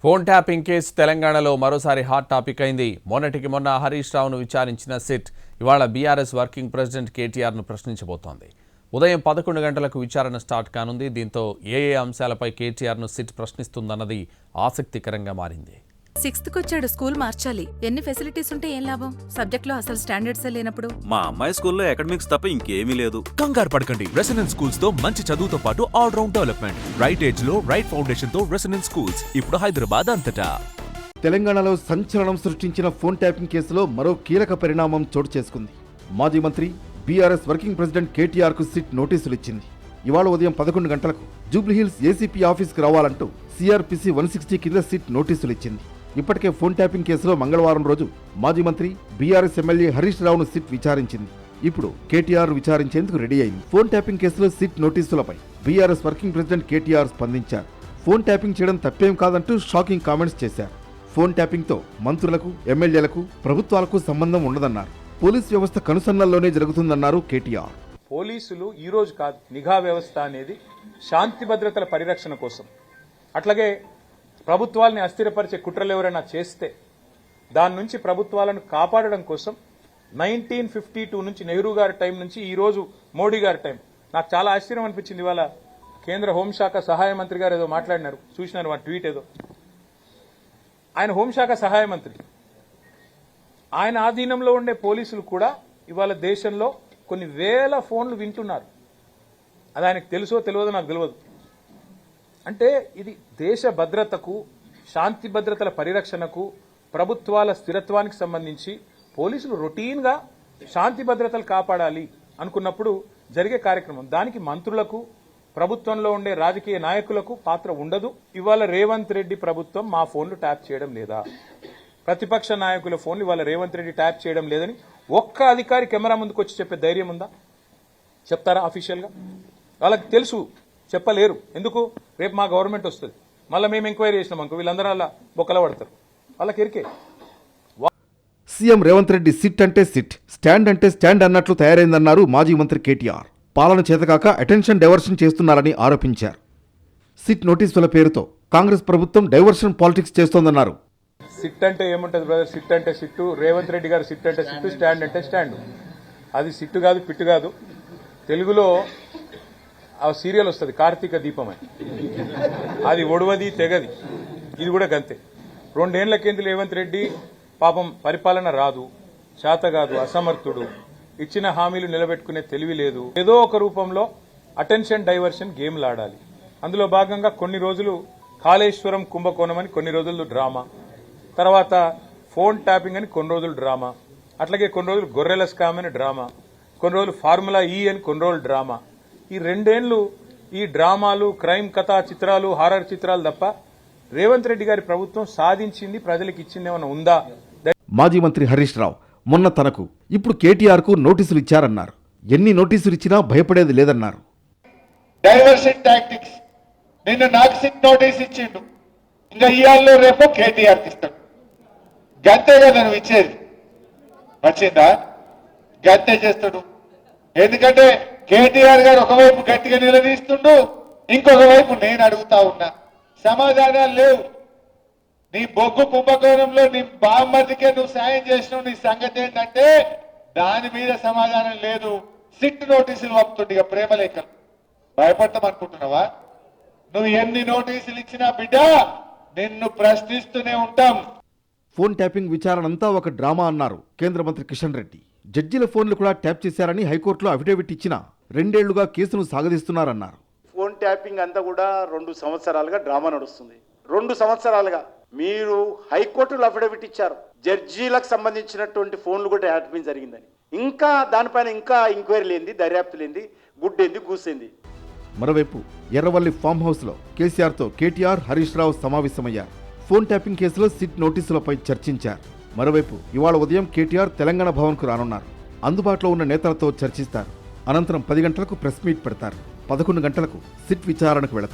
Phone tapping case తెలంగాణలో మరోసారి hot topic అయింది. మొన్నటికి మొన్న హరీష్ రావును విచారించిన సిట్ ఇవాళ బీఆర్ఎస్ వర్కింగ్ ప్రెసిడెంట్ కేటీఆర్ను ప్రశ్నించబోతోంది. ఉదయం 11 గంటలకు విచారణ స్టార్ట్ కానుంది. దీంతో ఏ అంశాలపై కేటీఆర్ను సిట్ ప్రశ్నిస్తుందన్నది ఆసక్తికరంగా మారింది. 6th కొచ్చాడు, స్కూల్ మార్చాలి. ఎన్ని ఫెసిలిటీస్ ఉంటే ఏం లాభం? సబ్జెక్ట్లో అసలు స్టాండర్డ్స్ లేనప్పుడు. మా అమ్మాయి స్కూల్లో అకాడమిక్స్ తప్ప ఇంకేమీ లేదు. కంగారు పడకండి. రెసిడెన్స్ స్కూల్స్ తో మంచి చదువుతో పాటు all round development. Right age లో రైట్ ఫౌండేషన్ తో రెసిడెన్స్ స్కూల్స్ ఇప్పుడు హైదరాబాద్ అంతటా. తెలంగాణలో సంచలనం సృష్టించిన ఫోన్ ట్యాపింగ్ కేసులో మరో కీలక పరిణామం చోటు చేసుకుంది. మాజీ మంత్రి బీఆర్ఎస్ వర్కింగ్ ప్రెసిడెంట్ కేటీఆర్ కు సిట్ నోటీసులు ఇచ్చింది. ఇవాళ ఉదయం 11 గంటలకు జూబ్లీహిల్స్ ఏసీపీ ఆఫీస్కి రావాలంటూ సిఆర్పిసి 160 కింద సిట్ నోటీసులు ఇచ్చింది. ఇప్పటికే ఫోన్ ట్యాపింగ్ కేసులో మంగళవారం రోజు మాజీ మంత్రి బీఆర్ఎస్ ఎమ్మెల్యే హరీష్ రావును సిట్ విచారించింది. ఇప్పుడు కేటీఆర్ విచారించేందుకు రెడీ అయింది. ఫోన్ ట్యాపింగ్ కేసులో సిట్ నోటీసులపై బీఆర్ఎస్ వర్కింగ్ ప్రెసిడెంట్ కేటీఆర్ స్పందించారు. ఫోన్ ట్యాపింగ్ చేయడం తప్పేం కాదంటూ షాకింగ్ కామెంట్స్ చేశారు. ఫోన్ ట్యాపింగ్తో మంత్రులకు, ఎమ్మెల్యేలకు, ప్రభుత్వాలకు సంబంధం ఉండదన్నారు. పోలీస్ వ్యవస్థ కనుసన్నల్లోనే జరుగుతుందన్నారు కేటీఆర్. పోలీసులు ఈరోజు కాదు, నిఘా వ్యవస్థ అనేది శాంతి భద్రతల పరిరక్షణ కోసం, అట్లాగే ప్రభుత్వాలని అస్థిరపరిచే కుట్రలు ఎవరైనా చేస్తే దాని నుంచి ప్రభుత్వాలను కాపాడడం కోసం 1952 నుంచి నెహ్రూ గారి టైం నుంచి ఈరోజు మోడీ గారి టైం. నాకు చాలా ఆశ్చర్యం అనిపించింది. ఇవాళ కేంద్ర హోంశాఖ సహాయ మంత్రి గారు ఏదో మాట్లాడినారు, చూసినారు ఆ ట్వీట్. ఏదో ఆయన హోంశాఖ సహాయ మంత్రి, ఆయన ఆధీనంలో ఉండే పోలీసులు కూడా ఇవాళ దేశంలో కొన్ని వేల ఫోన్లు వింటున్నారు. అది ఆయనకు తెలుసో తెలియదో నాకు తెలియదు. అంటే ఇది దేశ భద్రతకు, శాంతి భద్రతల పరిరక్షణకు, ప్రభుత్వాల స్థిరత్వానికి సంబంధించి పోలీసులు రొటీన్గా శాంతి భద్రతలు కాపాడాలి అనుకున్నప్పుడు జరిగే కార్యక్రమం. దానికి మంత్రులకు, ప్రభుత్వంలో ఉండే రాజకీయ నాయకులకు పాత్ర ఉండదు. ఇవాళ రేవంత్ రెడ్డి ప్రభుత్వం మా ఫోన్లు ట్యాప్ చేయడం లేదా, ప్రతిపక్ష నాయకుల ఫోన్లు ఇవాళ రేవంత్ రెడ్డి ట్యాప్ చేయడం లేదని ఒక్క అధికారి కెమెరా ముందుకు వచ్చి చెప్పే ధైర్యం ఉందా? చెప్తారా అఫీషియల్గా? వాళ్ళకి తెలుసు, చెప్పలేరు. ఎందుకు? రేపు మా గవర్నమెంట్ వస్తుంది, మళ్ళీ మేము ఎంక్వైరీ చేసినాం అనుకో, వీళ్ళందరూ అలా బొక్కల పడతారు. వాళ్ళకి ఎరికే. సీఎం రేవంత్ రెడ్డి సిట్ అంటే సిట్, స్టాండ్ అంటే స్టాండ్ అన్నట్లు తయారైందన్నారు మాజీ మంత్రి కేటీఆర్. పాలన చేతకాక అటెన్షన్ డైవర్షన్ చేస్తున్నారని ఆరోపించారు. సిట్ నోటీసుల పేరుతో కాంగ్రెస్ ప్రభుత్వం డైవర్షన్ పాలిటిక్స్ చేస్తోందన్నారు. సిట్ అంటే ఏముంటుంది బ్రదర్? సిట్ అంటే సిట్టు, రేవంత్ రెడ్డి గారు సిట్ అంటే సిట్టు, స్టాండ్ అంటే స్టాండ్. అది సిట్టు కాదు, పిట్టు కాదు. తెలుగులో ఆ సీరియల్ వస్తుంది కార్తీక దీపం అని, అది ఒడవది తెగది. ఇది కూడా గంతే. 2 ఏళ్ల కింద రేవంత్ రెడ్డి పాపం పరిపాలన రాదు, చేత కాదు, అసమర్థుడు, ఇచ్చిన హామీలు నిలబెట్టుకునే తెలివి లేదు. ఏదో ఒక రూపంలో అటెన్షన్ డైవర్షన్ గేమ్లు ఆడాలి. అందులో భాగంగా కొన్ని రోజులు కాళేశ్వరం కుంభకోణం అని కొన్ని రోజులు డ్రామా, తర్వాత ఫోన్ ట్యాపింగ్ అని కొన్ని రోజులు డ్రామా, అట్లాగే కొన్ని రోజులు గొర్రెల స్కామ్ అని డ్రామా, కొన్ని రోజులు ఫార్ములా ఈ అని కొన్ని రోజులు డ్రామా. ఈ 2 ఏళ్లు ఈ డ్రామాలు, క్రైమ్ కథా చిత్రాలు, హారర్ చిత్రాలు తప్ప రేవంత్ రెడ్డి గారి ప్రభుత్వం సాధించింది, ప్రజలకు ఇచ్చింది ఏమైనా ఉందా? మాజీ మంత్రి హరీష్ రావు మొన్న తనకు, ఇప్పుడు కేటీఆర్ కు నోటీసులు ఇచ్చారన్నారు. ఎన్ని నోటీసులు ఇచ్చినా భయపడేది లేదన్నారు. Diversion tactics. నిన్న నాకు సిట్ నోటీస్ ఇచ్చిండు, ఇంకా ఇవాళ రేపు కేటీఆర్ ఇస్తాడు. గంతే కదా నువ్వు ఇచ్చేది, వచ్చిందా? గంతే చేస్తాడు. ఎందుకంటే కేటీఆర్ గారు ఒకవైపు గట్టిగా నిలదీస్తుండు, ఇంకొక వైపు నేను అడుగుతా ఉన్నా, సమాధానాలు లేవు. నీ బొగ్గు కుంభకోణంలో నీ బామ్మర్దికే నువ్వు సాయం చేసినావు, నీ సంగతి ఏంటంటే దాని మీద సమాధానం లేదు. సిట్ నోటీసులు పంపుతుండే, ఇక ప్రేమలేఖలు. భయపడతాం అనుకుంటున్నావా? నువ్వు ఎన్ని నోటీసులు ఇచ్చినా బిడ్డ నిన్ను ప్రశ్నిస్తూనే ఉంటాం. ఫోన్ ట్యాపింగ్ విచారణ అంతా ఒక డ్రామా అన్నారు కేంద్ర మంత్రి కిషన్ రెడ్డి. జడ్జిల ఫోన్లు కూడా ట్యాప్ చేశారని హైకోర్టులో అఫిడవిట్ ఇచ్చినా 2 ఏళ్లుగా కేసును సాగదీస్తున్నారన్నారు. ఫోన్ ట్యాపింగ్ అంతా కూడా 2 సంవత్సరాలుగా డ్రామా నడుస్తుంది. 2 సంవత్సరాలుగా మీరు హైకోర్టులో అఫిడవిట్ ఇచ్చారు, జడ్జీలకు సంబంధించినటువంటి ఫోన్లు కూడా ట్యాపింగ్ జరిగిందని. ఇంకా దానిపైన ఇంకా ఎంక్వైరీ లేనిది, దర్యాప్తు లేనిది, గుడ్డేంది, గూసేంది. మరోవైపు ఎర్రవల్లి ఫామ్ హౌస్ లో కేసీఆర్తో కేటీఆర్, హరీష్ రావు సమావేశమయ్యారు. ఫోన్ ట్యాపింగ్ కేసులో సిట్ నోటీసులపై చర్చించారు. మరోవైపు ఇవాళ ఉదయం కేటీఆర్ తెలంగాణ భవన్కు రానున్నారు. అందుబాటులో ఉన్న నేతలతో చర్చిస్తారు. అనంతరం 10 గంటలకు ప్రెస్ మీట్ పెడతారు. 11 గంటలకు సిట్ విచారణకు వెళతారు.